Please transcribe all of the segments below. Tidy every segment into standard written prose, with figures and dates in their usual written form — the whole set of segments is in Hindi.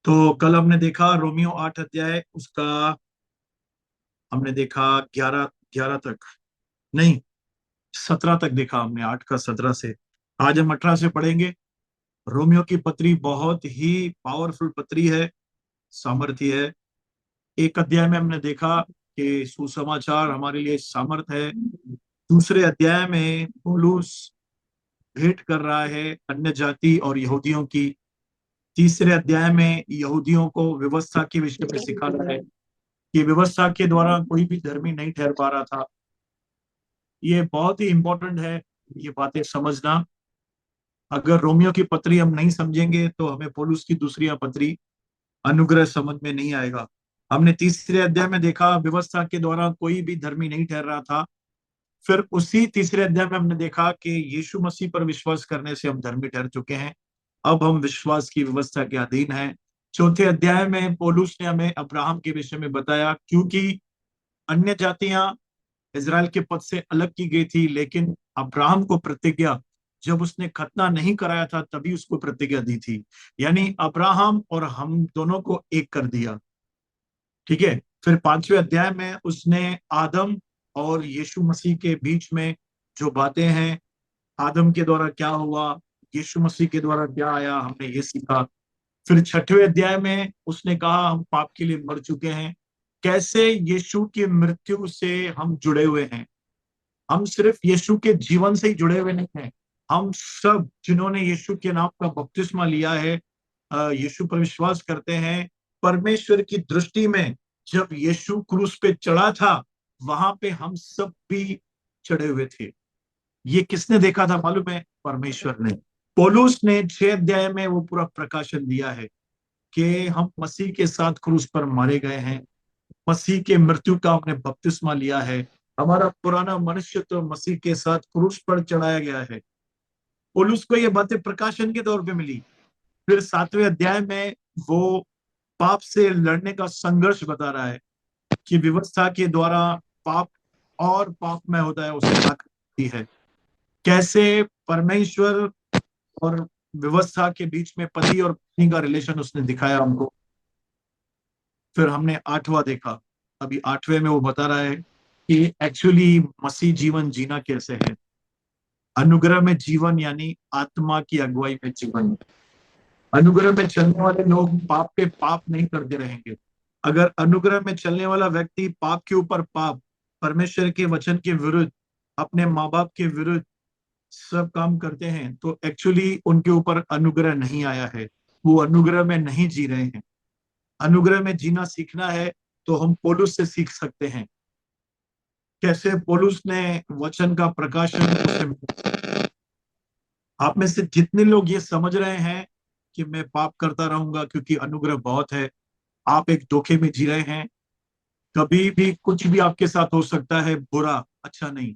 तो कल हमने देखा रोमियो 8 अध्याय उसका। हमने देखा 11 11 तक, नहीं 17 तक देखा हमने, 8 का 17 से। आज हम 18 से पढ़ेंगे। रोमियो की पत्री बहुत ही पावरफुल पत्री है, सामर्थ्य है। एक अध्याय में हमने देखा कि सुसमाचार हमारे लिए सामर्थ है। दूसरे अध्याय में पौलुस भेंट कर रहा है अन्य जाति और यहूदियों की। तीसरे अध्याय में यहूदियों को व्यवस्था के विषय में सिखा रहा है कि व्यवस्था के द्वारा कोई भी धर्मी नहीं ठहर पा रहा था। ये बहुत ही इंपॉर्टेंट है, ये बातें समझना। अगर रोमियो की पत्री हम नहीं समझेंगे तो हमें पौलुस की दूसरी पत्री अनुग्रह समझ में नहीं आएगा। हमने तीसरे अध्याय में देखा व्यवस्था के द्वारा कोई भी धर्मी नहीं ठहर रहा था। फिर उसी तीसरे अध्याय में हमने देखा कि यीशु मसीह पर विश्वास करने से हम धर्मी ठहर चुके हैं। अब हम विश्वास की व्यवस्था के अधीन हैं। चौथे अध्याय में पौलुस ने हमें अब्राहम के विषय में बताया, क्योंकि अन्य जातियां इजराइल के पद से अलग की गई थी, लेकिन अब्राहम को प्रतिज्ञा जब उसने खतना नहीं कराया था तभी उसको प्रतिज्ञा दी थी। यानी अब्राहम और हम दोनों को एक कर दिया। ठीक है। फिर पांचवें अध्याय में उसने आदम और यीशु मसीह के बीच में जो बातें हैं, आदम के द्वारा क्या हुआ, यीशु मसीह के द्वारा क्या आया, हमने ये सीखा। फिर छठवें अध्याय में उसने कहा हम पाप के लिए मर चुके हैं, कैसे यीशु की मृत्यु से हम जुड़े हुए हैं। हम सिर्फ यीशु के जीवन से ही जुड़े हुए नहीं हैं, हम सब जिन्होंने यीशु के नाम का बपतिस्मा लिया है, यीशु पर विश्वास करते हैं, परमेश्वर की दृष्टि में जब यीशु क्रूस पे चढ़ा था वहां पे हम सब भी चढ़े हुए थे। ये किसने देखा था मालूम है? परमेश्वर ने। पौलुस ने 6 अध्याय में वो पूरा प्रकाशन दिया है कि हम मसीह के साथ क्रूस पर मारे गए हैं, मसीह के मृत्यु का हमने बपतिस्मा लिया है, हमारा पुराना मनुष्य तो मसीह के साथ क्रूस पर चढ़ाया गया है। पौलुस को ये बातें प्रकाशन के तौर पे मिली। फिर 7वें अध्याय में वो पाप से लड़ने का संघर्ष बता रहा है कि व्यवस्था के द्वारा पाप और पापमय होता है, उसे ताकत दी है। कैसे परमेश्वर और व्यवस्था के बीच में पति और पत्नी का रिलेशन उसने दिखाया हमको। फिर हमने 8वां देखा। अभी 8वें में वो बता रहा है कि एक्चुअली मसीह जीवन जीना कैसे है। अनुग्रह में जीवन यानी आत्मा की अगुवाई में जीवन। अनुग्रह में चलने वाले लोग पाप पे पाप नहीं करते रहेंगे। अगर अनुग्रह में चलने वाला व्यक्ति पाप के ऊपर पाप, परमेश्वर के वचन के विरुद्ध, अपने माँ बाप के विरुद्ध सब काम करते हैं तो एक्चुअली उनके ऊपर अनुग्रह नहीं आया है, वो अनुग्रह में नहीं जी रहे हैं। अनुग्रह में जीना सीखना है तो हम पौलुस से सीख सकते हैं। कैसे पौलुस ने वचन का प्रकाशन उसे। आप में से जितने लोग ये समझ रहे हैं कि मैं पाप करता रहूंगा क्योंकि अनुग्रह बहुत है, आप एक धोखे में जी रहे हैं। कभी भी कुछ भी आपके साथ हो सकता है, बुरा अच्छा नहीं।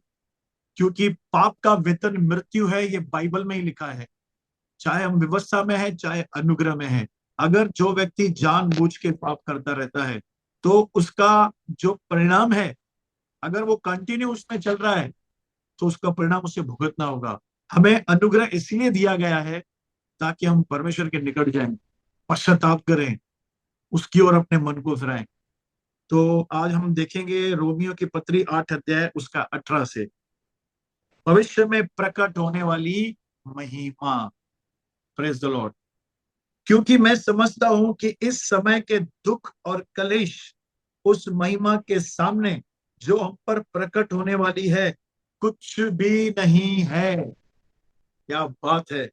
क्योंकि पाप का वेतन मृत्यु है, ये बाइबल में ही लिखा है। चाहे हम व्यवस्था में है चाहे अनुग्रह में है, अगर जो व्यक्ति जानबूझ के पाप करता रहता है तो उसका जो परिणाम है, अगर वो कंटिन्यू उसमें चल रहा है तो उसका परिणाम उसे भुगतना होगा। हमें अनुग्रह इसलिए दिया गया है ताकि हम परमेश्वर के निकट जाएं, पश्चाताप करें, उसकी ओर अपने मन को फिराएं। तो आज हम देखेंगे रोमियो की पत्री 8 अध्याय उसका 18 से। भविष्य में प्रकट होने वाली महिमा। Praise the Lord. क्योंकि मैं समझता हूं कि इस समय के दुख और कलेश उस महिमा के सामने जो हम पर प्रकट होने वाली है कुछ भी नहीं है। क्या बात है।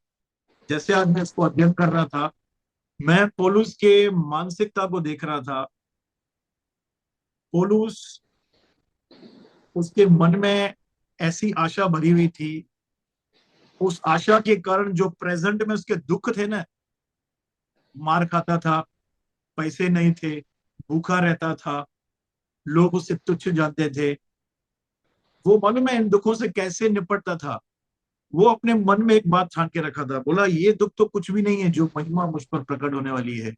जैसे आज मैं इसको अध्ययन कर रहा था, मैं पौलुस के मानसिकता को देख रहा था। पौलुस, उसके मन में ऐसी आशा भरी हुई थी। उस आशा के कारण जो प्रेजेंट में उसके दुख थे ना, मार खाता था, पैसे नहीं थे, भूखा रहता था, लोग उसे तुच्छ जानते थे, वो मालूम है इन दुखों से कैसे निपटता था। वो अपने मन में एक बात ठान के रखा था, बोला ये दुख तो कुछ भी नहीं है जो महिमा मुझ पर प्रकट होने वाली है।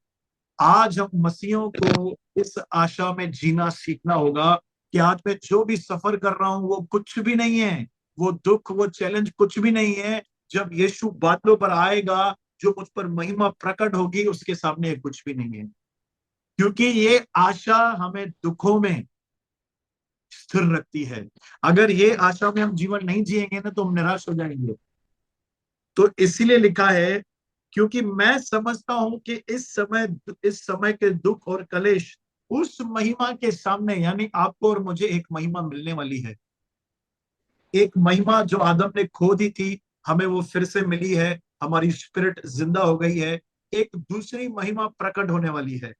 आज हम मसीहों को इस आशा में जीना सीखना होगा कि आज मैं जो भी सफर कर रहा हूं वो कुछ भी नहीं है, वो दुख वो चैलेंज कुछ भी नहीं है। जब यीशु बादलों पर आएगा, जो मुझ पर महिमा प्रकट होगी उसके सामने ये कुछ भी नहीं है। क्योंकि ये आशा हमें दुखों में स्थिर रखती है। अगर ये आशा में हम जीवन नहीं जिएंगे ना तो हम निराश हो जाएंगे। तो इसीलिए लिखा है, क्योंकि मैं समझता हूं कि इस समय के दुख और कलेश उस महिमा के सामने, यानी आपको और मुझे एक महिमा मिलने वाली है। एक महिमा जो आदम ने खो दी थी, हमें वो फिर से मिली है। हमारी स्पिरिट जिंदा हो गई है। एक दूसरी महिमा प्रकट होने वाली है।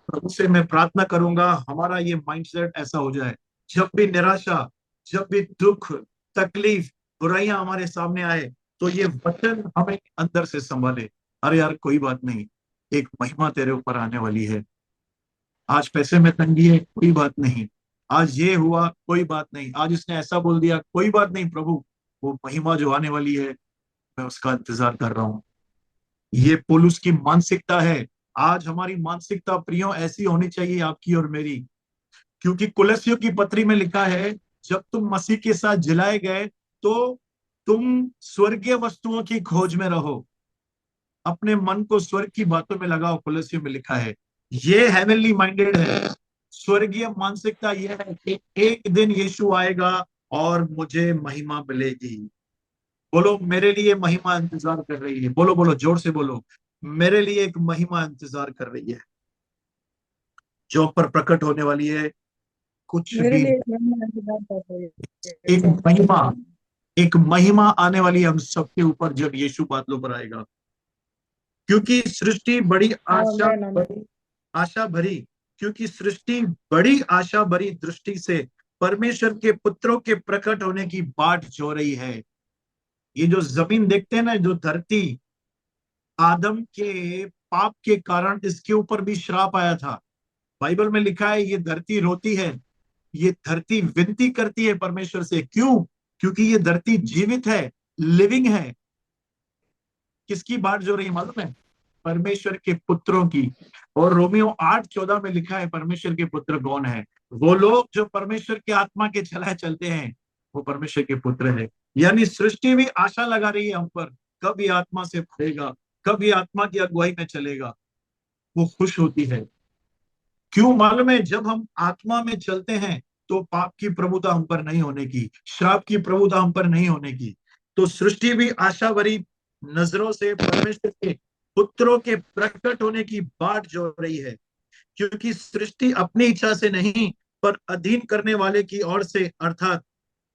प्रभु से मैं प्रार्थना करूंगा हमारा ये माइंडसेट ऐसा हो जाए, जब भी निराशा, जब भी दुख, तकलीफ, बुराइयां हमारे सामने आए, तो ये वचन हमें अंदर से संभाले। अरे यार कोई बात नहीं, एक महिमा तेरे ऊपर आने वाली है। आज पैसे में तंगी है, कोई बात नहीं। आज ये हुआ, कोई बात नहीं। आज इसने ऐसा बोल दिया, कोई बात नहीं प्रभु, वो महिमा जो आने वाली है मैं उसका इंतजार कर रहा हूँ। ये पौलुस की मानसिकता है। आज हमारी मानसिकता प्रियो ऐसी होनी चाहिए, आपकी और मेरी। क्योंकि कुलस्सियों की पत्री में लिखा है, जब तुम मसीह के साथ जिलाए गए तो तुम स्वर्गीय वस्तुओं की खोज में रहो, अपने मन को स्वर्ग की बातों में लगाओ। कुलस्सियों में लिखा है, ये हेवनली माइंडेड है। स्वर्गीय मानसिकता यह है कि एक दिन यीशु आएगा और मुझे महिमा मिलेगी। बोलो, मेरे लिए महिमा इंतजार कर रही है। बोलो बोलो, जोर से बोलो, मेरे लिए एक महिमा इंतजार कर रही है, जो पर प्रकट होने वाली है। कुछ मेरे भी, लिए एक महिमा इंतजार कर रही है, एक जो महिमा, एक महिमा आने वाली है हम सबके ऊपर जब यीशु बादलों पर आएगा। क्योंकि सृष्टि बड़ी आमेन आमेन। आशा भरी, क्योंकि सृष्टि बड़ी आशा भरी दृष्टि से परमेश्वर के पुत्रों के प्रकट होने की बाट जो रही है। ये जो जमीन देखते हैं ना, जो धरती, आदम के पाप के कारण इसके ऊपर भी श्राप आया था। बाइबल में लिखा है, ये धरती रोती है, ये धरती विनती करती है परमेश्वर से। क्यों? क्योंकि ये धरती जीवित है, लिविंग है। किसकी बाट जो रही है मालूम है? परमेश्वर के पुत्रों की। और रोमियो 8:14 में लिखा है, परमेश्वर के पुत्र कौन है? वो लोग जो परमेश्वर की आत्मा के चलाए चलते हैं, वो परमेश्वर के पुत्र है। यानी सृष्टि भी आशा लगा रही है हम पर, कब ये आत्मा से भरेगा, कब ये आत्मा की अगुवाई में चलेगा। वो खुश होती है। क्यों मालूम है? जब हम आत्मा में चलते हैं तो पाप की प्रभुता हम पर नहीं होने की, श्राप की प्रभुता हम पर नहीं होने की। तो सृष्टि भी आशा भरी नजरों से परमेश्वर के पुत्रों के प्रकट होने की बाट जो रही है। क्योंकि सृष्टि अपनी इच्छा से नहीं, पर अधीन करने वाले की ओर से, अर्थात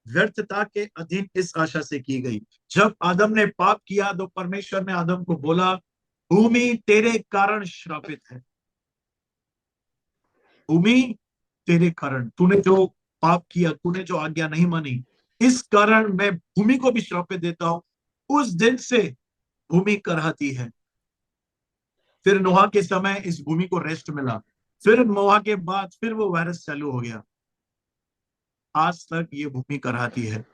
व्यर्थता के अधीन इस आशा से की गई। जब आदम ने पाप किया तो परमेश्वर ने आदम को बोला, भूमि तेरे कारण श्रापित है। भूमि तेरे कारण, तूने जो पाप किया, तूने जो आज्ञा नहीं मानी, इस कारण मैं भूमि को भी श्रापित देता हूं। उस दिन से भूमि कराहती है। फिर नोहा के समय इस भूमि को रेस्ट मिला। फिर नोहा के बाद फिर वो वायरस चालू हो गया। आज तक ये भूमि कराहती है।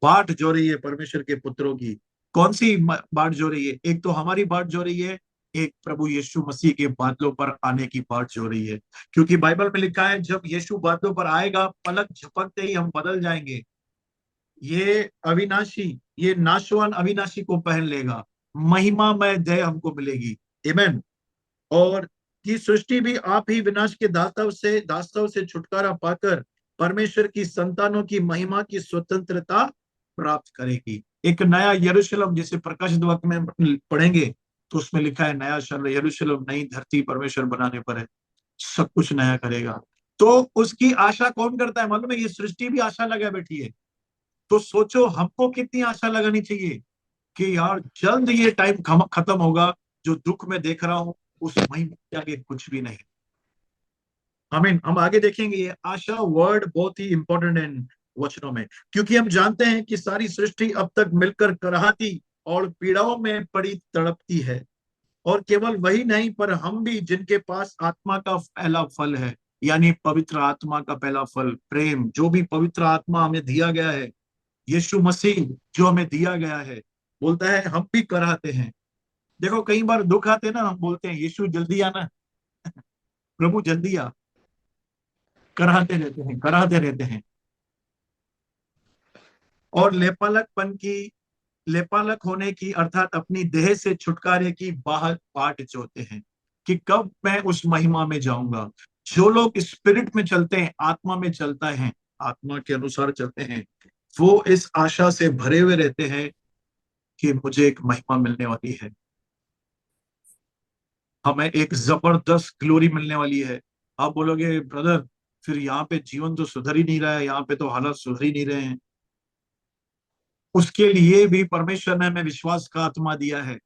बाट जो रही है परमेश्वर के पुत्रों की। कौन सी बाट जो रही है? एक तो हमारी बाट जो रही है, एक प्रभु यीशु मसीह के बादलों पर आने की बाट जो रही है। क्योंकि बाइबल में लिखा है, जब यीशु बादलों पर आएगा, पलक झपकते ही हम बदल जाएंगे। ये अविनाशी, ये नाशवान अविनाशी को पहन लेगा, महिमामय देह हमको मिलेगी। आमेन। और कि सृष्टि भी आप ही विनाश के दास्तव से छुटकारा पाकर परमेश्वर की संतानों की महिमा की स्वतंत्रता प्राप्त करेगी। एक नया यरूशलेम, जिसे प्रकाशित वाक्य में पढ़ेंगे तो उसमें लिखा है, नया शहर यरूशलेम, नई धरती परमेश्वर बनाने पर है, सब कुछ नया करेगा। तो उसकी आशा कौन करता है मालूम है? ये सृष्टि भी आशा लगा बैठी है। तो सोचो हमको कितनी आशा लगानी चाहिए कि यार जल्द ये टाइम खत्म होगा। जो दुख में देख रहा हूं, उस महिमा के आगे कुछ भी नहीं। हमें, हम आगे देखेंगे, ये आशा वर्ड बहुत ही इंपॉर्टेंट है इन वचनों में। क्योंकि हम जानते हैं कि सारी सृष्टि अब तक मिलकर कराहती और पीड़ाओं में पड़ी तड़पती है। और केवल वही नहीं, पर हम भी, जिनके पास आत्मा का पहला फल है, यानी पवित्र आत्मा का पहला फल प्रेम, जो भी पवित्र आत्मा हमें दिया गया है, यीशु मसीह जो हमें दिया गया है, बोलता है हम भी कराहते हैं। देखो कई बार दुख आते हैं ना, हम बोलते हैं यीशु जल्दी आना, प्रभु जल्दी आ। कराहते रहते हैं, कराहते रहते हैं। और लेपालकपन की लेपालक होने की अर्थात अपनी देह से छुटकारे की बाहर बाट जोते हैं कि कब मैं उस महिमा में जाऊंगा। जो लोग स्पिरिट में चलते हैं, आत्मा में चलता है, आत्मा के अनुसार चलते हैं, वो इस आशा से भरे हुए रहते हैं कि मुझे एक महिमा मिलने वाली है, हमें एक जबरदस्त ग्लोरी मिलने वाली है। आप बोलोगे ब्रदर फिर यहाँ पे जीवन तो सुधर ही नहीं रहा है, यहाँ पे तो हालात सुधर ही नहीं रहे हैं। उसके लिए भी परमेश्वर ने हमें विश्वास का आत्मा दिया है,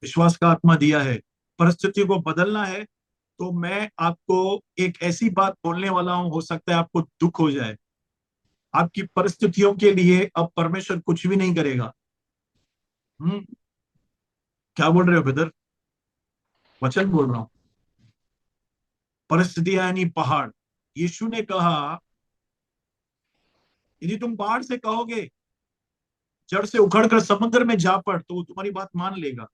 विश्वास का आत्मा दिया है। परिस्थितियों को बदलना है तो मैं आपको एक ऐसी बात बोलने वाला हूं, हो सकता है आपको दुख हो जाए। आपकी परिस्थितियों के लिए अब परमेश्वर कुछ भी नहीं करेगा। हम्म। क्या बोल रहे हो ब्रदर? वचन बोल रहा हूं। परिस्थितियां यानी पहाड़। यीशु ने कहा यदि तुम पहाड़ से कहोगे जड़ से उखड़ कर समुद्र में जा पड़ तो वो तुम्हारी बात मान लेगा।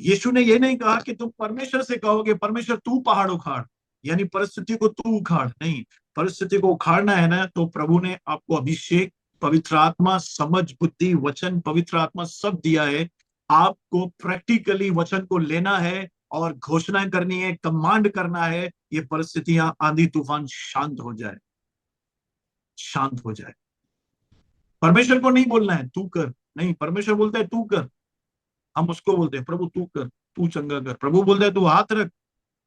यीशु ने ये नहीं कहा कि तुम परमेश्वर से कहोगे परमेश्वर तू पहाड़ उखाड़, यानी परिस्थिति को तू उखाड़, नहीं। परिस्थिति को उखाड़ना है ना तो प्रभु ने आपको अभिषेक, पवित्र आत्मा, समझ, बुद्धि, वचन, पवित्र आत्मा सब दिया है। आपको प्रैक्टिकली वचन को लेना है और घोषणा करनी है, कमांड करना है, ये परिस्थितियां, आंधी तूफान शांत हो जाए, शांत हो जाए। परमेश्वर को नहीं बोलना है तू कर, नहीं, परमेश्वर बोलता है तू कर। हम उसको बोलते हैं प्रभु तू कर, तू चंगा कर। प्रभु बोलता है तू हाथ रख,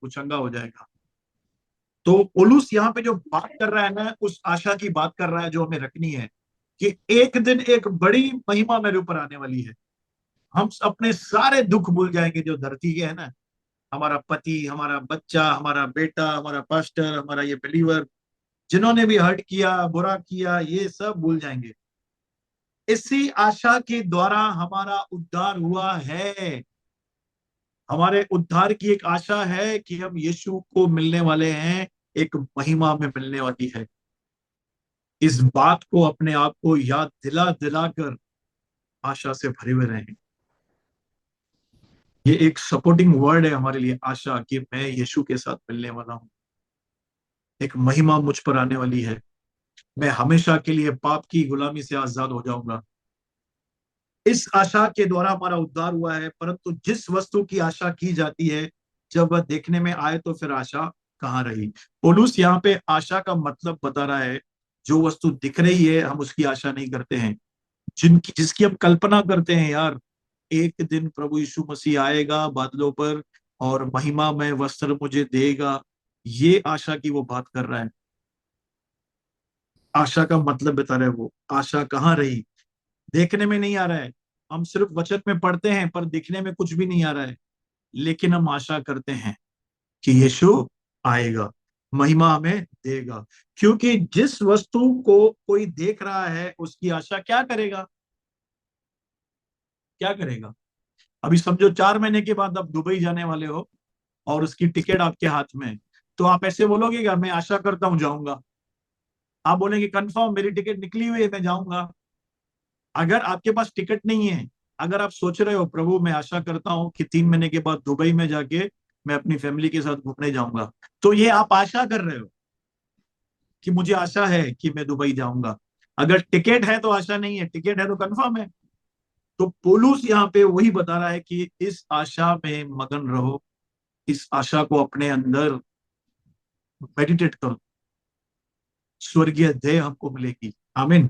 वो चंगा हो जाएगा। तो पौलुस यहाँ पे जो बात कर रहा है ना, उस आशा की बात कर रहा है जो हमें रखनी है कि एक दिन एक बड़ी महिमा मेरे ऊपर आने वाली है। हम अपने सारे दुख भूल जाएंगे जो धरती के है ना, हमारा पति, हमारा बच्चा, हमारा बेटा, हमारा पास्टर, हमारा ये बिलीवर, जिन्होंने भी हर्ट किया, बुरा किया, ये सब भूल जाएंगे। इसी आशा के द्वारा हमारा उद्धार हुआ है। हमारे उद्धार की एक आशा है कि हम यीशु को मिलने वाले हैं, एक महिमा में मिलने वाली है। इस बात को अपने आप को याद दिला दिला कर आशा से भरे हुए रहें। ये एक सपोर्टिंग वर्ड है हमारे लिए, आशा, कि मैं यीशु के साथ मिलने वाला हूं, एक महिमा मुझ पर आने वाली है, मैं हमेशा के लिए पाप की गुलामी से आजाद हो जाऊंगा। इस आशा के द्वारा हमारा उद्धार हुआ है। परंतु जिस वस्तु की आशा की जाती है जब वह देखने में आए तो फिर आशा कहाँ रही। पौलुस यहाँ पे आशा का मतलब बता रहा है, जो वस्तु दिख रही है हम उसकी आशा नहीं करते हैं, जिनकी जिसकी हम कल्पना करते हैं, यार एक दिन प्रभु यीशु मसीह आएगा बादलों पर और महिमा में वस्त्र मुझे देगा, ये आशा की वो बात कर रहा है। आशा का मतलब बता रहा है वो। आशा कहाँ रही? देखने में नहीं आ रहा है। हम सिर्फ वचन में पढ़ते हैं पर दिखने में कुछ भी नहीं आ रहा है, लेकिन हम आशा करते हैं कि यीशु आएगा, महिमा हमें देगा। क्योंकि जिस वस्तु को कोई देख रहा है उसकी आशा क्या करेगा, क्या करेगा? अभी समझो 4 महीने के बाद आप दुबई जाने वाले हो और उसकी टिकट आपके हाथ में है, तो आप ऐसे बोलोगे क्या मैं आशा करता हूं जाऊंगा? आप बोलेंगे कंफर्म मेरी टिकट निकली हुई है मैं जाऊंगा। अगर आपके पास टिकट नहीं है, अगर आप सोच रहे हो प्रभु मैं आशा करता हूं कि 3 महीने के बाद दुबई में जाके मैं अपनी फैमिली के साथ घूमने जाऊंगा, तो ये आप आशा कर रहे हो कि मुझे आशा है कि मैं दुबई जाऊंगा। अगर टिकट है तो आशा नहीं है, टिकट है तो कंफर्म है। तो पौलुस यहाँ पे वही बता रहा है कि इस आशा में मगन रहो, इस आशा को अपने अंदर मेडिटेट करो, स्वर्गीय ध्येय हमको मिलेगी। आमीन।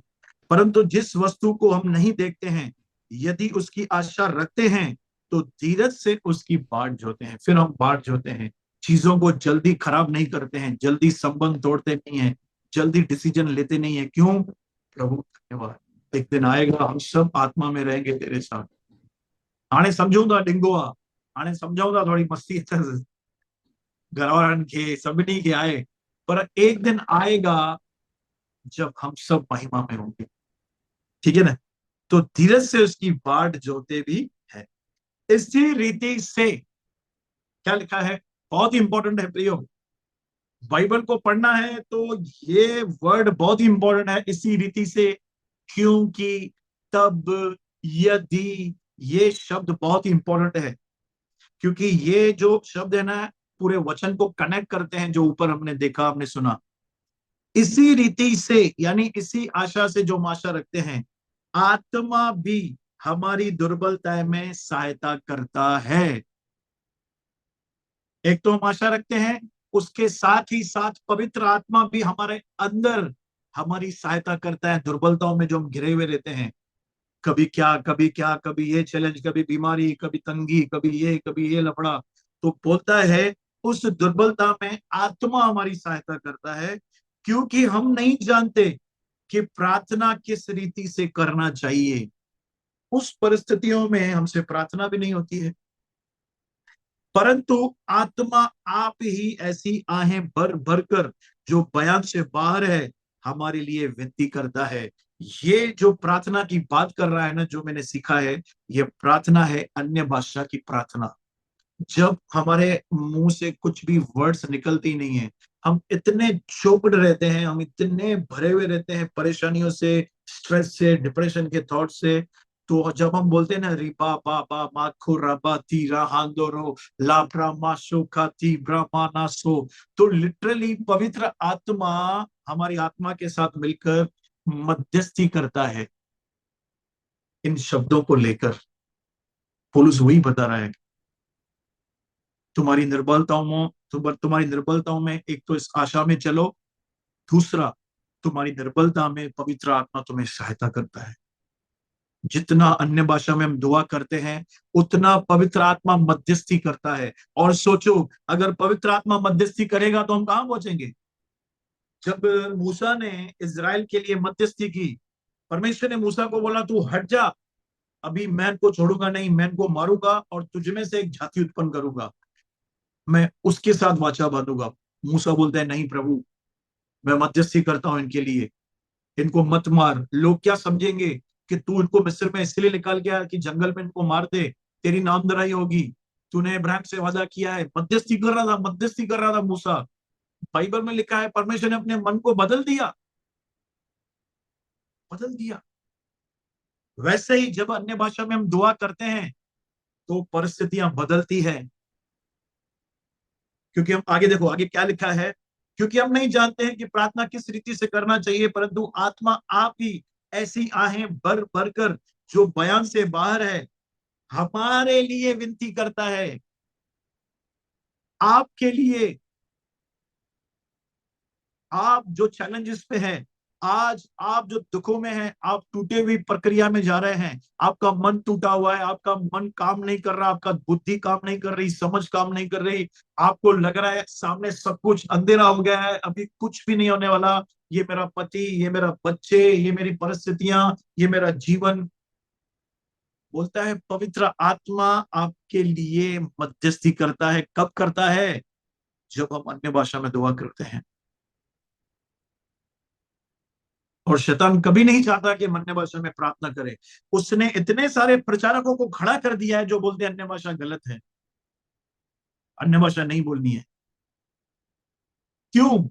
परंतु जिस वस्तु को हम नहीं देखते हैं यदि उसकी आशा रखते हैं तो धीरज से उसकी बाट जोते हैं। फिर हम बाट जोते हैं, चीजों को जल्दी खराब नहीं करते हैं, जल्दी संबंध तोड़ते नहीं है, जल्दी डिसीजन लेते नहीं है। क्यों? प्रभु धन्यवाद, एक दिन आएगा हम सब आत्मा में रहेंगे तेरे साथ। हाणे समझूं था डिंगो आहे, हाणे समझूं था थोड़ी मस्ती अथसि घर वारनि खे, सभिनी खे आहे, पर एक दिन आएगा जब हम सब महिमा में होंगे। ठीक है ना? तो धीरज से उसकी बाट जोते भी है। इसी रीति से, क्या लिखा है, बहुत ही इंपॉर्टेंट है प्रियो, बाइबल को पढ़ना है तो ये वर्ड बहुत ही इंपॉर्टेंट है, इसी रीति से, क्योंकि, तब, यदि, ये शब्द बहुत ही इंपॉर्टेंट है। क्योंकि ये जो शब्द है ना पूरे वचन को कनेक्ट करते हैं, जो ऊपर हमने देखा, हमने सुना। इसी रीति से यानी इसी आशा से जो हम आशा रखते हैं, आत्मा भी हमारी दुर्बलता में सहायता करता है। एक तो हम आशा रखते हैं, उसके साथ ही साथ पवित्र आत्मा भी हमारे अंदर हमारी सहायता करता है दुर्बलताओं में जो हम घिरे हुए रहते हैं। कभी क्या कभी क्या, कभी ये चैलेंज, कभी बीमारी, कभी तंगी, कभी ये लफड़ा। तो बोलता है उस दुर्बलता में आत्मा हमारी सहायता करता है, क्योंकि हम नहीं जानते कि प्रार्थना किस रीति से करना चाहिए। उस परिस्थितियों में हमसे प्रार्थना भी नहीं होती है, परंतु आत्मा आप ही ऐसी आहें भर भर कर जो बयान से बाहर है हमारे लिए विनती करता है। ये जो प्रार्थना की बात कर रहा है ना, जो मैंने सीखा है, ये प्रार्थना है अन्य भाषा की प्रार्थना। जब हमारे मुंह से कुछ भी वर्ड्स निकलते ही नहीं है, हम इतने चौपड़ रहते हैं, हम इतने भरे हुए रहते हैं परेशानियों से, स्ट्रेस से, डिप्रेशन के थॉट से। तो जब हम बोलते हैं ना, रिपा पापा माखो रबा तीरा हांदोरो लाब्रा मासो खाती ब्रह्मानासो, तो लिटरली पवित्र आत्मा हमारी आत्मा के साथ मिलकर मध्यस्थी करता है इन शब्दों को लेकर। पौलुस वही बता रहा है, तुम्हारी निर्बलताओं में तुम्हारी निर्बलताओं में एक तो इस आशा में चलो, दूसरा तुम्हारी निर्बलता में पवित्र आत्मा तुम्हें सहायता करता है। जितना अन्य भाषा में हम दुआ करते हैं, उतना पवित्र आत्मा मध्यस्थी करता है। और सोचो, अगर पवित्र आत्मा मध्यस्थी करेगा तो हम कहां पहुंचेंगे। जब मूसा ने इज़राइल के लिए मध्यस्थी की, परमेश्वर ने मूसा को बोला तू हट जा, अभी मैं इनको छोड़ूंगा नहीं, मैं इनको मारूंगा और तुझ में से एक जाति उत्पन्न करूंगा, मैं उसके साथ वाचा बांधूंगा। मूसा बोलता है नहीं प्रभु, मैं मध्यस्थी करता हूं इनके लिए, इनको मत मार। लोग क्या समझेंगे कि तू इनको मिस्र में इसलिए निकाल गया कि जंगल में इनको मार दे, तेरी नामधराई होगी, तूने इब्राहिम से वादा किया है। मध्यस्थी कर रहा था, मध्यस्थी कर रहा था मूसा। बाइबल में लिखा है परमेश्वर ने अपने मन को बदल दिया, बदल दिया। वैसे ही जब अन्य भाषा में हम दुआ करते हैं तो परिस्थितियां बदलती है, क्योंकि हम आगे देखो आगे क्या लिखा है, क्योंकि हम नहीं जानते हैं कि प्रार्थना किस रीति से करना चाहिए, परंतु आत्मा आप ही ऐसी आहें भर भर कर जो बयान से बाहर है हमारे लिए विनती करता है। आपके लिए, आप जो चैलेंजेस पे हैं, आज आप जो दुखों में हैं, आप टूटे हुई प्रक्रिया में जा रहे हैं, आपका मन टूटा हुआ है, आपका मन काम नहीं कर रहा, आपका बुद्धि काम नहीं कर रही, समझ काम नहीं कर रही, आपको लग रहा है सामने सब कुछ अंधेरा हो गया है, अभी कुछ भी नहीं होने वाला, ये मेरा पति, ये मेरा बच्चे, ये मेरी परिस्थितियां, ये मेरा जीवन। बोलता है पवित्र आत्मा आपके लिए मध्यस्थी करता है। कब करता है? जब हम अन्य भाषा में दुआ करते हैं। और शैतान कभी नहीं चाहता कि हम अन्य भाषा में प्रार्थना करें। उसने इतने सारे प्रचारकों को खड़ा कर दिया है जो बोलते हैं अन्य भाषा गलत है, अन्य भाषा नहीं बोलनी है। क्यों?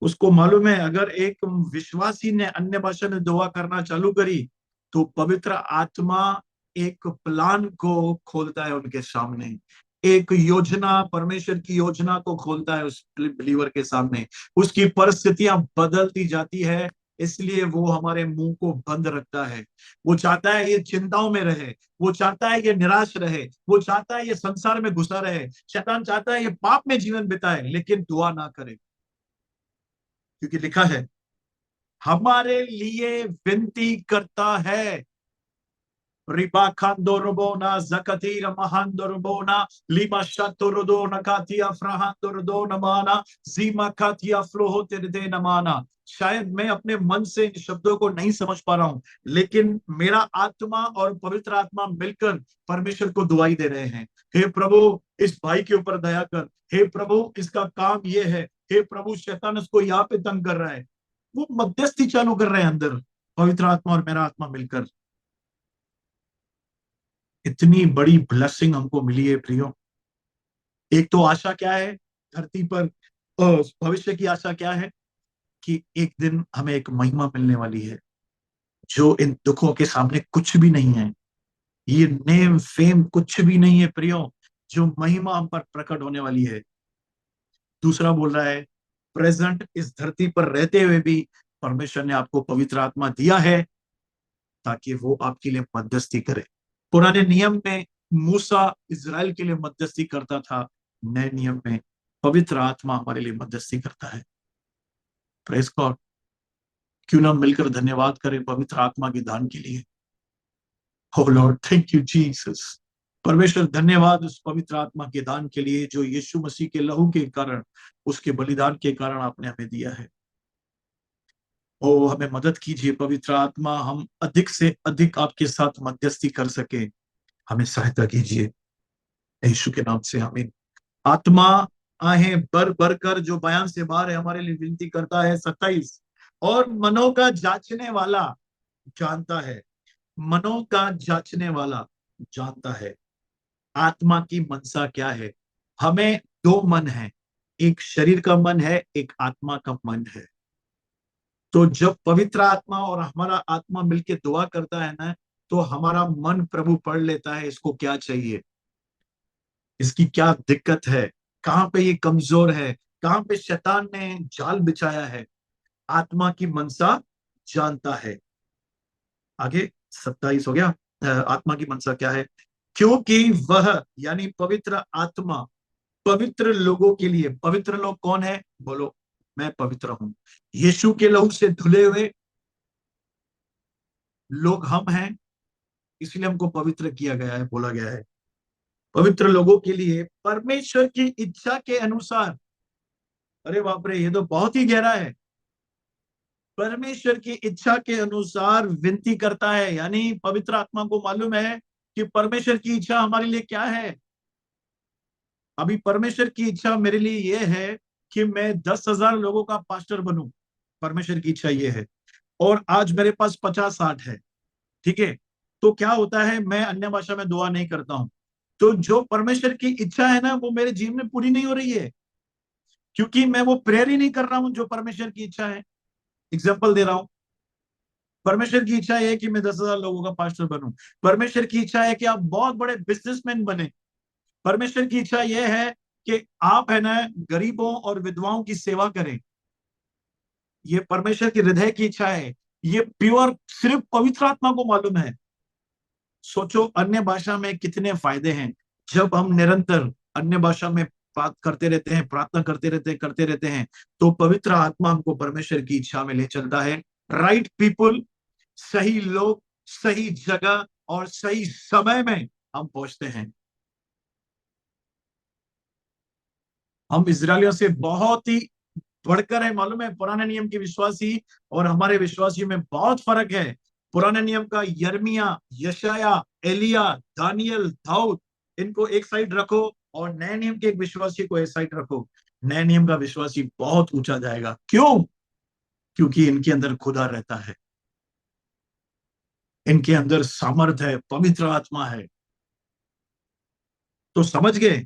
उसको मालूम है अगर एक विश्वासी ने अन्य भाषा में दुआ करना चालू करी तो पवित्र आत्मा एक प्लान को खोलता है उनके सामने, एक योजना, परमेश्वर की योजना को खोलता है उस बिलीवर के सामने। उसकी परिस्थितियां बदलती जाती है, इसलिए वो हमारे मुंह को बंद रखता है। वो चाहता है ये चिंताओं में रहे, वो चाहता है ये निराश रहे, वो चाहता है ये संसार में घुसा रहे, शैतान चाहता है ये पाप में जीवन बिताए लेकिन दुआ ना करे। क्योंकि लिखा है हमारे लिए विनती करता है। Riba खांदोरबोना जकतीर महांदोरबोना lima शतोरदोना Katya फ्राहांदोरदोना जीमा Katya फ्लोहो तिरदे नमाना। शायद मैं अपने मन से इन शब्दों को नहीं समझ पा रहा हूं, लेकिन मेरा आत्मा और पवित्र आत्मा मिलकर परमेश्वर को दुआई दे रहे हैं। हे प्रभु, इस भाई के ऊपर दया कर। हे प्रभु, इसका काम ये है। हे प्रभु, शैतान उसको यहाँ पे तंग कर रहा है। वो मध्यस्थी चालू कर रहे हैं अंदर, पवित्र आत्मा और मेरा आत्मा मिलकर। इतनी बड़ी ब्लेसिंग हमको मिली है प्रियो। एक तो आशा क्या है धरती पर, भविष्य की आशा क्या है कि एक दिन हमें एक महिमा मिलने वाली है जो इन दुखों के सामने कुछ भी नहीं है। ये नेम फेम कुछ भी नहीं है प्रियो, जो महिमा हम पर प्रकट होने वाली है। दूसरा बोल रहा है प्रेजेंट इस धरती पर रहते हुए भी परमेश्वर ने आपको पवित्र आत्मा दिया है, ताकि वो आपके लिए मध्यस्थी करे। पुराने नियम में मूसा इजराइल के लिए मध्यस्थी करता था, नए नियम में पवित्र आत्मा हमारे लिए मध्यस्थी करता है। Praise God. क्यों ना मिलकर धन्यवाद करें पवित्र आत्मा के दान के लिए। हो लॉर्ड, थैंक यू जीसस। परमेश्वर धन्यवाद उस पवित्र आत्मा के दान के लिए जो यीशु मसीह के लहू के कारण, उसके बलिदान के कारण आपने हमें दिया है। ओ हमें मदद कीजिए पवित्र आत्मा, हम अधिक से अधिक आपके साथ मध्यस्थी कर सके, हमें सहायता कीजिए यीशु के नाम से आमीन। आत्मा आहें बर बर कर जो बयान से बाहर है हमारे लिए विनती करता है। 27, और मनों का जांचने वाला जानता है, मनों का जांचने वाला जानता है आत्मा की मनसा क्या है। हमें दो मन है, एक शरीर का मन है, एक आत्मा का मन है। तो जब पवित्र आत्मा और हमारा आत्मा मिलके दुआ करता है ना, तो हमारा मन प्रभु पढ़ लेता है इसको क्या चाहिए, इसकी क्या दिक्कत है, कहां पे ये कमजोर है, कहां पे शैतान ने जाल बिछाया है। आत्मा की मनसा जानता है। आगे 27 हो गया। आत्मा की मनसा क्या है, क्योंकि वह यानी पवित्र आत्मा पवित्र लोगों के लिए, पवित्र लोग कौन है बोलो, मैं पवित्र हूं, यीशु के लहू से धुले हुए लोग हम हैं, इसलिए हमको पवित्र किया गया है, बोला गया है। पवित्र लोगों के लिए परमेश्वर की इच्छा के अनुसार, अरे बाप रे ये तो बहुत ही गहरा है। परमेश्वर की इच्छा के अनुसार विनती करता है, यानी पवित्र आत्मा को मालूम है कि परमेश्वर की इच्छा हमारे लिए क्या है। अभी परमेश्वर की इच्छा मेरे लिए यह है कि मैं 10,000 लोगों का पास्टर बनूं, परमेश्वर की इच्छा ये है। और आज मेरे पास 50-60 है, ठीक है। तो क्या होता है, मैं अन्य भाषा में दुआ नहीं करता हूं, तो जो परमेश्वर की इच्छा है ना वो मेरे जीवन में पूरी नहीं हो रही है, क्योंकि मैं वो प्रेयर ही नहीं कर रहा हूं जो परमेश्वर की इच्छा है। एग्जाम्पल दे रहा हूं, परमेश्वर की इच्छा है कि मैं 10,000 लोगों का पास्टर बनूं, परमेश्वर की इच्छा है कि आप बहुत बड़े बिजनेसमैन बने, परमेश्वर की इच्छा यह है कि आप है ना गरीबों और विधवाओं की सेवा करें। ये परमेश्वर की हृदय की इच्छा है। ये प्योर सिर्फ पवित्र आत्मा को मालूम है। सोचो अन्य भाषा में कितने फायदे हैं, जब हम निरंतर अन्य भाषा में बात करते रहते हैं, प्रार्थना करते रहते हैं, तो पवित्र आत्मा हमको परमेश्वर की इच्छा में ले चलता है। राइट पीपुल, सही लोग, सही जगह और सही समय में हम पहुंचते हैं। हम इजरायलियों से बहुत ही बढ़कर है, मालूम है। पुराने नियम के विश्वासी और हमारे विश्वासियों में बहुत फर्क है। पुराने नियम का यर्मिया, यशाया, एलिया, दानियल, दाऊद, इनको एक साइड रखो और नए नियम के एक विश्वासी को एक साइड रखो। नए नियम का विश्वासी बहुत ऊंचा जाएगा। क्यों? क्योंकि इनके अंदर खुदा रहता है, इनके अंदर सामर्थ है, पवित्र आत्मा है। तो समझ गए,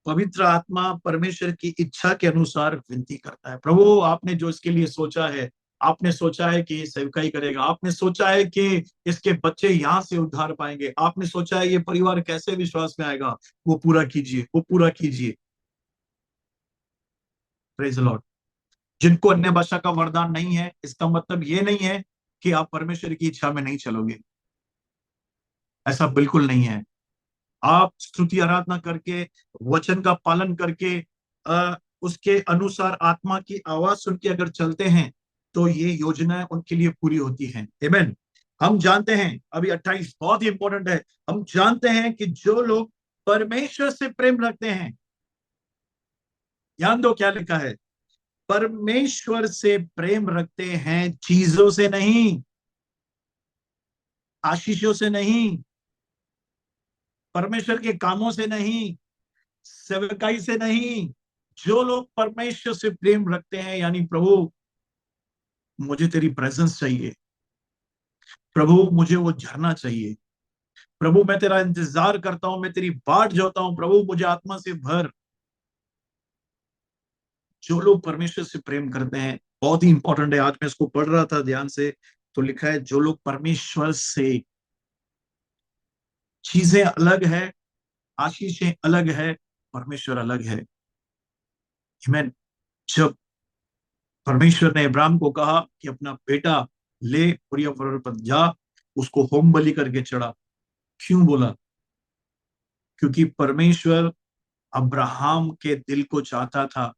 पवित्र आत्मा परमेश्वर की इच्छा के अनुसार विनती करता है। प्रभु आपने जो इसके लिए सोचा है, आपने सोचा है कि ये सेवकाई करेगा, आपने सोचा है कि इसके बच्चे यहाँ से उद्धार पाएंगे, आपने सोचा है ये परिवार कैसे विश्वास में आएगा, वो पूरा कीजिए, वो पूरा कीजिए। Praise the Lord. जिनको अन्य भाषा का वरदान नहीं है, इसका मतलब ये नहीं है कि आप परमेश्वर की इच्छा में नहीं चलोगे, ऐसा बिल्कुल नहीं है। आप स्तुति आराधना करके, वचन का पालन करके, उसके अनुसार आत्मा की आवाज सुन के अगर चलते हैं, तो ये योजनाएं उनके लिए पूरी होती हैं। आमीन। हम जानते हैं, अभी 28 बहुत ही इंपॉर्टेंट है। हम जानते हैं कि जो लोग परमेश्वर से प्रेम रखते हैं, ध्यान दो क्या लिखा है, परमेश्वर से प्रेम रखते हैं, चीजों से नहीं, आशीषों से नहीं, परमेश्वर के कामों से नहीं, सेवकाई से नहीं। जो लोग परमेश्वर से प्रेम रखते हैं, यानी प्रभु मुझे तेरी प्रेजेंस चाहिए, प्रभु मुझे वो झरना चाहिए, प्रभु मैं तेरा इंतजार करता हूं, मैं तेरी बाट जोता हूं, प्रभु मुझे आत्मा से भर। जो लोग परमेश्वर से प्रेम करते हैं, बहुत ही इंपॉर्टेंट है। आज मैं इसको पढ़ रहा था ध्यान से, तो लिखा है जो लोग परमेश्वर से, चीजें अलग है, आशीषें अलग है, परमेश्वर अलग है। आमीन। जब परमेश्वर ने इब्राहिम को कहा कि अपना बेटा ले, उरिया पर्वत पर जा, उसको होम बलि करके चढ़ा। क्यों बोला? क्योंकि परमेश्वर अब्राहम के दिल को चाहता था।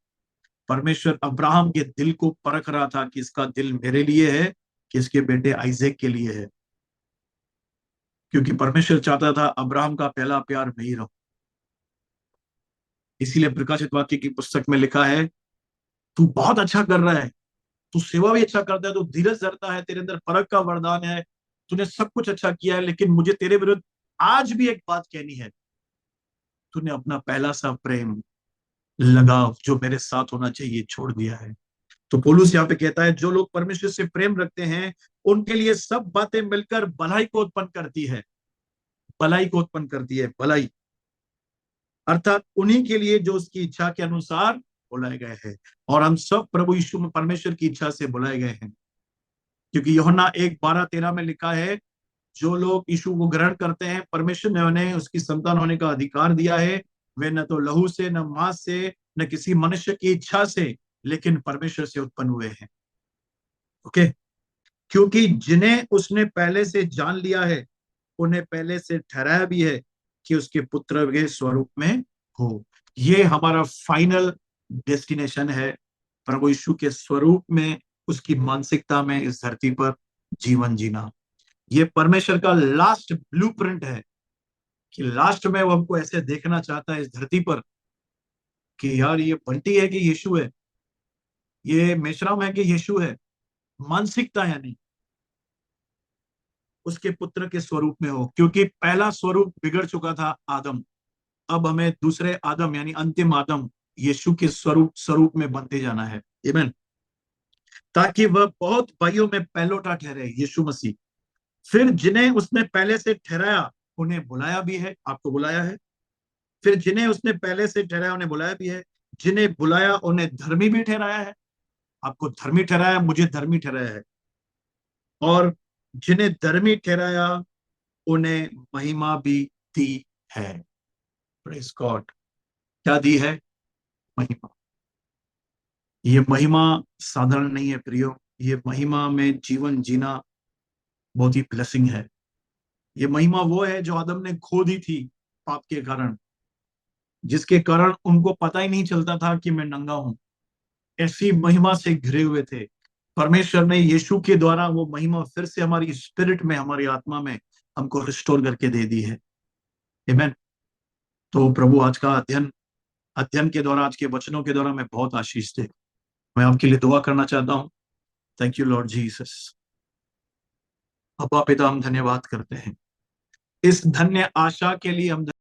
परमेश्वर अब्राहम के दिल को परख रहा था कि इसका दिल मेरे लिए है कि इसके बेटे आइजैक के लिए है। क्योंकि परमेश्वर चाहता था अब्राहम का पहला प्यार मैं ही रहूं। इसीलिए प्रकाशित वाक्य की पुस्तक में लिखा है, तू बहुत अच्छा कर रहा है, तू सेवा भी अच्छा करता है, तू धीरज धरता है, तेरे अंदर परख का वरदान है, तूने सब कुछ अच्छा किया है, लेकिन मुझे तेरे विरुद्ध आज भी एक बात कहनी है। तूने अपना पहला सा प्रेम, लगाव जो मेरे साथ होना चाहिए, छोड़ दिया है। तो पौलुस यहाँ पे कहता है, जो लोग परमेश्वर से प्रेम रखते हैं उनके लिए सब बातें मिलकर भलाई को उत्पन्न करती है। भलाई को उत्पन्न करती है, भलाई, अर्थात उन्हीं के लिए जो उसकी इच्छा के अनुसार बुलाए गए हैं। और हम सब प्रभु यीशु में परमेश्वर की इच्छा से बुलाए गए हैं। क्योंकि यूहन्ना 1:12-13 में लिखा है, जो लोग यीशु को ग्रहण करते हैं, परमेश्वर ने उन्हें उसकी संतान होने का अधिकार दिया है। वे न तो लहू से, न मांस से, न किसी मनुष्य की इच्छा से, लेकिन परमेश्वर से उत्पन्न हुए हैं। ओके। क्योंकि जिन्हें उसने पहले से जान लिया है, उन्हें पहले से ठहराया भी है कि उसके पुत्र के स्वरूप में हो। ये हमारा फाइनल डेस्टिनेशन है, प्रभु यीशु के स्वरूप में, उसकी मानसिकता में इस धरती पर जीवन जीना। ये परमेश्वर का लास्ट ब्लूप्रिंट है कि लास्ट में वो हमको ऐसे देखना चाहता है इस धरती पर कि यार ये बंटी है कि यीशु है, ये मेश्राम है कि यीशु है। मानसिकता यानी उसके पुत्र के स्वरूप में हो, क्योंकि पहला स्वरूप बिगड़ चुका था, आदम। अब हमें दूसरे आदम यानी अंतिम आदम यीशु के स्वरूप में बनते जाना है। आमीन। ताकि वह बहुत भाइयों में पहलोटा ठहरे, यीशु मसीह। फिर जिन्हें उसने पहले से ठहराया उन्हें बुलाया भी है, आपको बुलाया है। फिर जिन्हें उसने पहले से ठहराया उन्हें बुलाया भी है, जिन्हें बुलाया उन्हें धर्मी भी ठहराया है। आपको धर्मी ठहराया, मुझे धर्मी ठहराया है। और जिन्हें धर्मी ठहराया उन्हें महिमा भी दी है। Praise God. क्या दी है? महिमा। ये महिमा साधारण नहीं है प्रियो। ये महिमा में जीवन जीना बहुत ही ब्लेसिंग है। ये महिमा वो है जो आदम ने खो दी थी पाप के कारण, जिसके कारण उनको पता ही नहीं चलता था कि मैं नंगा हूं। ऐसी महिमा से घिरे हुए थे। परमेश्वर ने यीशु के द्वारा वो महिमा फिर से हमारी स्पिरिट में, हमारी आत्मा में हमको रिस्टोर करके दे दी है। आमीन। तो प्रभु आज का अध्ययन के द्वारा, आज के वचनों के द्वारा मैं बहुत आशीष दे। मैं आपके लिए दुआ करना चाहता हूँ। Thank you Lord Jesus. अब्बा पिता, हम धन्यवाद करते हैं इस धन्य आशा के लिए। हम